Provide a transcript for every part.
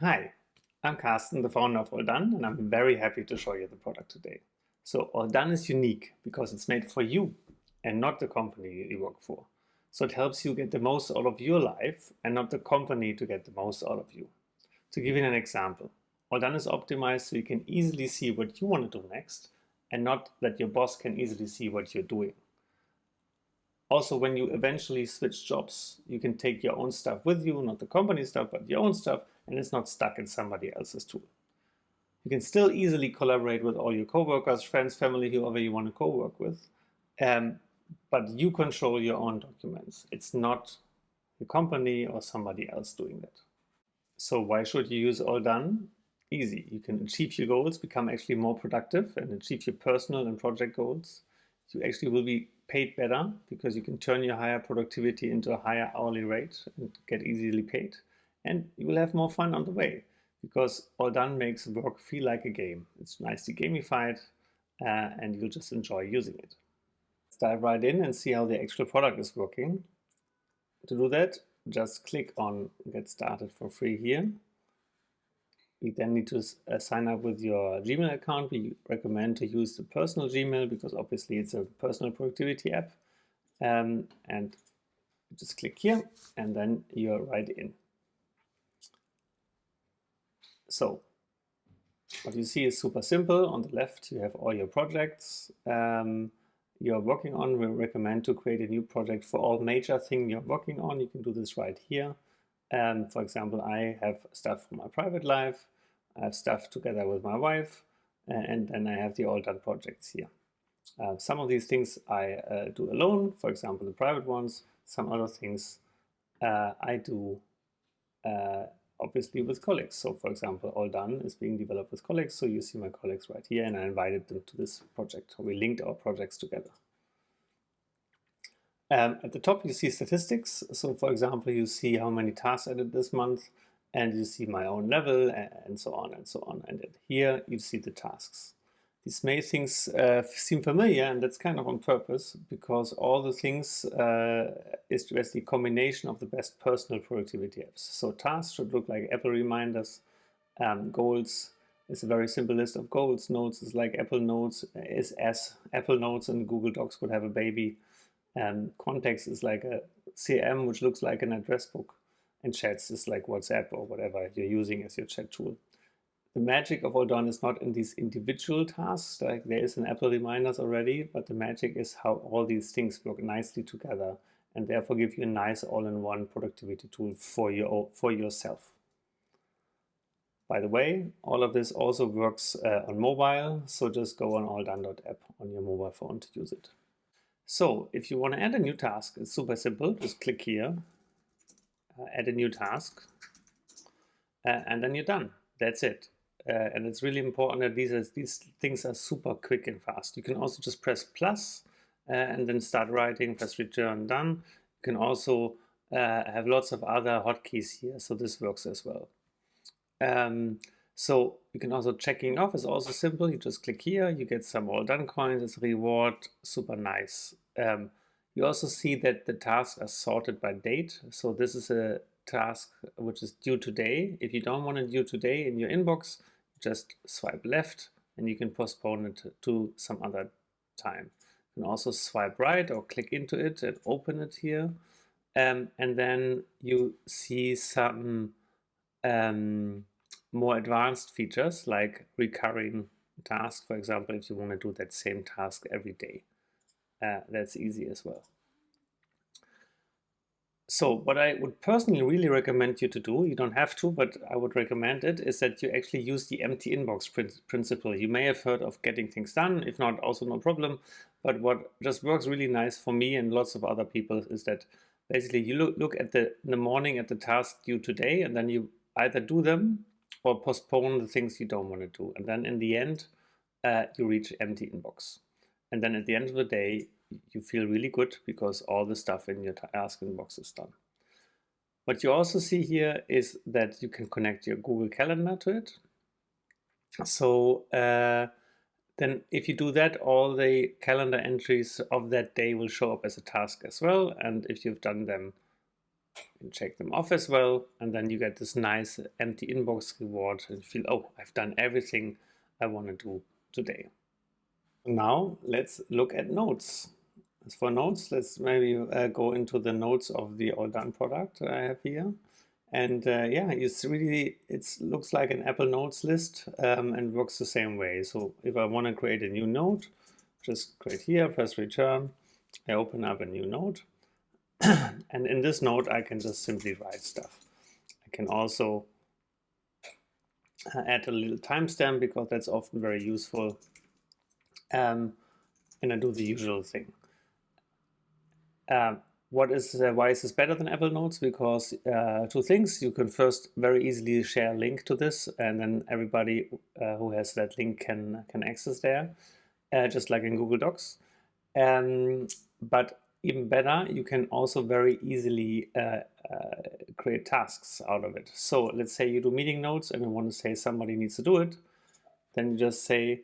Hi, I'm Carsten, the founder of Alldone, and I'm very happy to show you the product today. So Alldone is unique because it's made for you and not the company you work for. So it helps you get the most out of your life and not the company to get the most out of you. To give you an example, Alldone is optimized so you can easily see what you want to do next and not that your boss can easily see what you're doing. Also, when you eventually switch jobs, you can take your own stuff with you, not the company stuff, but your own stuff, and it's not stuck in somebody else's tool. You can still easily collaborate with all your coworkers, friends, family, whoever you want to co-work with, um, but you control your own documents. It's not the company or somebody else doing that. So why should you use Alldone? Easy. You can achieve your goals, become actually more productive, and achieve your personal and project goals. You actually will be paid better because you can turn your higher productivity into a higher hourly rate and get easily paid. And you will have more fun on the way because Alldone makes work feel like a game. It's nicely gamified and you'll just enjoy using it. Let's dive right in and see how the actual product is working. To do that, just click on Get Started for Free here. We then need to sign up with your Gmail account. We recommend to use the personal Gmail because obviously it's a personal productivity app. And just click here and then you're right in. So what you see is super simple. On the left, you have all your projects you're working on. We recommend to create a new project for all major thing you're working on. You can do this right here. For example, I have stuff from my private life. I have stuff together with my wife, and then I have the Alldone projects here. Some of these things I do alone, for example, the private ones. Some other things I do obviously with colleagues. So for example, Alldone is being developed with colleagues. So you see my colleagues right here and I invited them to this project. We linked our projects together. At the top, you see statistics. So for example, you see how many tasks I did this month and you see my own level and so on and so on. And here you see the tasks. These may things seem familiar, and that's kind of on purpose because all the things is just the combination of the best personal productivity apps. So tasks should look like Apple reminders. Goals is a very simple list of goals. Notes is like Apple Notes, is as Apple Notes and Google Docs would have a baby. Contacts is like a CRM, which looks like an address book. And chats is like WhatsApp or whatever you're using as your chat tool. The magic of Alldone is not in these individual tasks, like there is an Apple reminders already, but the magic is how all these things work nicely together and therefore give you a nice all-in-one productivity tool for yourself. By the way, all of this also works on mobile, so just go on Alldone.app on your mobile phone to use it. So if you want to add a new task, it's super simple. Just click here, add a new task, and then you're done. That's it. And it's really important that these things are super quick and fast. You can also just press plus and then start writing, press return, done. You can also have lots of other hotkeys here, so this works as well. So you can also checking off is also simple. You just click here, you get some Alldone coins as a reward, super nice. You also see that the tasks are sorted by date. So this is a task which is due today. If you don't want it due today in your inbox, just swipe left and you can postpone it to some other time. You can also swipe right or click into it and open it here. And then you see some more advanced features like recurring tasks, for example, if you want to do that same task every day. That's easy as well. So what I would personally really recommend you to do, you don't have to, but I would recommend it, is that you actually use the empty inbox principle. You may have heard of getting things done. If not, also no problem. But what just works really nice for me and lots of other people is that basically you look at in the morning at the task due today, and then you either do them or postpone the things you don't want to do. And then in the end, you reach empty inbox. And then at the end of the day, you feel really good because all the stuff in your task inbox is done. What you also see here is that you can connect your Google Calendar to it. So then if you do that, all the calendar entries of that day will show up as a task as well. And if you've done them and check them off as well, and then you get this nice empty inbox reward and feel, oh, I've done everything I want to do today. Now let's look at notes. As for notes, let's maybe go into the notes of the Alldone product I have here. And yeah, it's really, it looks like an Apple Notes list and works the same way. So if I want to create a new note, just create here, press return, I open up a new note. And in this note, I can just simply write stuff. I can also add a little timestamp because that's often very useful. And I do the usual thing. Why is this better than Apple Notes? Because two things: you can first very easily share a link to this, and then everybody who has that link can access there, just like in Google Docs. But even better, you can also very easily create tasks out of it. So let's say you do meeting notes and you want to say somebody needs to do it, then you just say,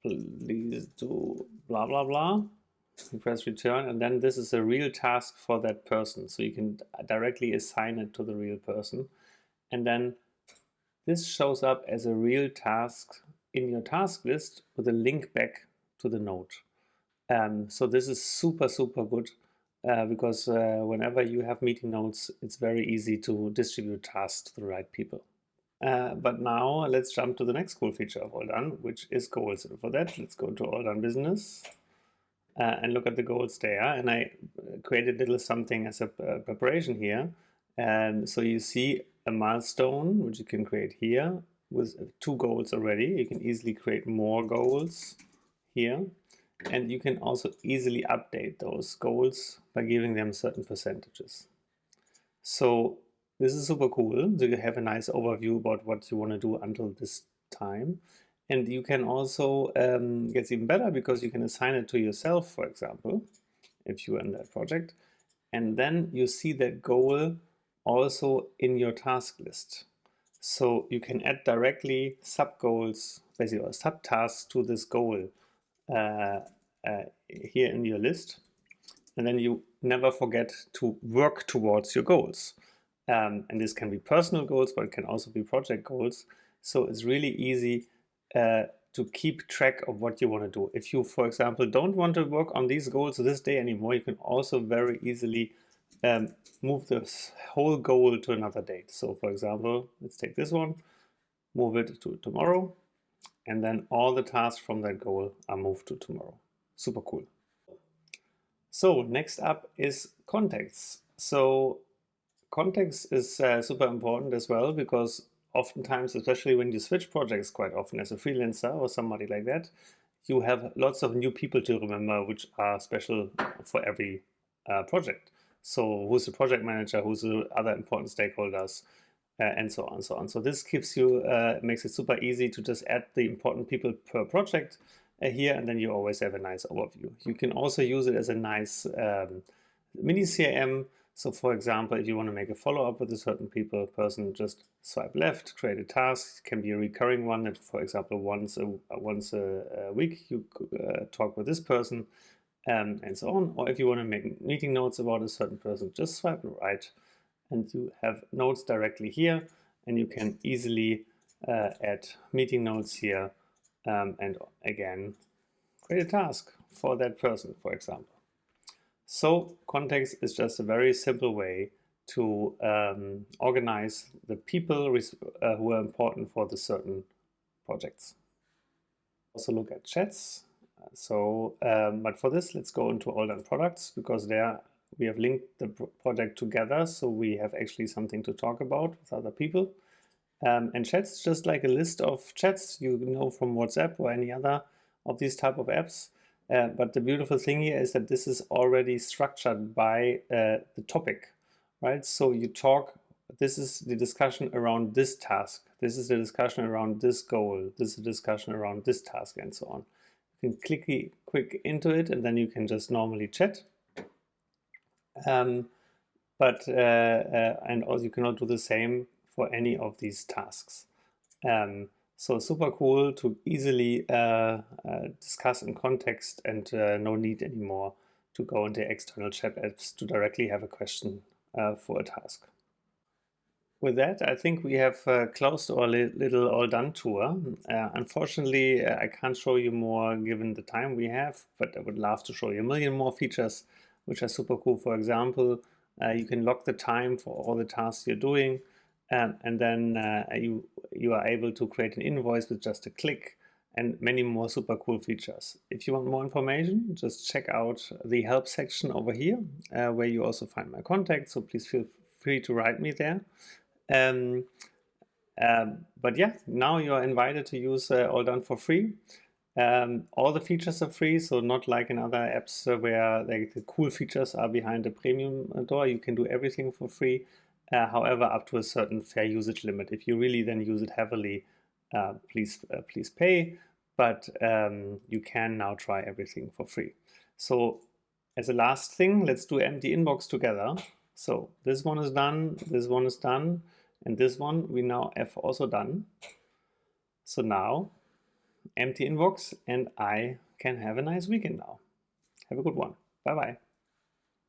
please do blah blah blah. You press return, and then this is a real task for that person. So you can directly assign it to the real person. And then this shows up as a real task in your task list with a link back to the note. So this is super, super good because whenever you have meeting notes, it's very easy to distribute tasks to the right people. But now let's jump to the next cool feature of Alldone, which is goals. And for that, let's go to Alldone Business. And look at the goals there. And I created a little something as a preparation here. And so you see a milestone, which you can create here with 2 goals already. You can easily create more goals here. And you can also easily update those goals by giving them certain percentages. So this is super cool. So you have a nice overview about what you want to do until this time. And you can also, gets even better because you can assign it to yourself, for example, if you are in that project. And then you see that goal also in your task list. So you can add directly sub-goals, basically, or subtasks to this goal here in your list. And then you never forget to work towards your goals. And this can be personal goals, but it can also be project goals. So it's really easy to keep track of what you want to do. If you, for example, don't want to work on these goals this day anymore, you can also very easily move this whole goal to another date. So for example, let's take this one, move it to tomorrow, and then all the tasks from that goal are moved to tomorrow. Super cool. So next up is context. So context is super important as well because oftentimes, especially when you switch projects quite often as a freelancer or somebody like that, you have lots of new people to remember which are special for every project. So who's the project manager, who's the other important stakeholders, and so on and so on. So this gives you, makes it super easy to just add the important people per project here, and then you always have a nice overview. You can also use it as a nice mini CRM. So for example, if you want to make a follow-up with a certain person, just swipe left, create a task. It can be a recurring one that, for example, once a week you talk with this person and so on. Or if you want to make meeting notes about a certain person, just swipe right and you have notes directly here, and you can easily add meeting notes here and again create a task for that person, for example. So context is just a very simple way to organize the people who are important for the certain projects. Also look at chats. But for this, let's go into Alldone products because there we have linked the project together, so we have actually something to talk about with other people. And chats is just like a list of chats you know from WhatsApp or any other of these type of apps. But the beautiful thing here is that this is already structured by the topic, right? So you talk, this is the discussion around this task. This is the discussion around this goal. This is the discussion around this task and so on. You can click into it and then you can just normally chat. And also you cannot do the same for any of these tasks. So super cool to easily discuss in context and no need anymore to go into external chat apps to directly have a question for a task. With that, I think we have closed our little all done tour. Unfortunately, I can't show you more given the time we have, but I would love to show you a million more features, which are super cool. For example, you can log the time for all the tasks you're doing, and then you are able to create an invoice with just a click, and many more super cool features. If you want more information, just check out the help section over here, where you also find my contact. So please feel free to write me there. Um, but yeah, now you are invited to use Alldone for free. All the features are free, so not like in other apps where the cool features are behind the premium door. You can do everything for free. However, up to a certain fair usage limit. If you really then use it heavily, please pay. But you can now try everything for free. So as a last thing, let's do empty inbox together. So this one is done, this one is done, and this one we now have also done. So now empty inbox, and I can have a nice weekend now. Have a good one. Bye bye.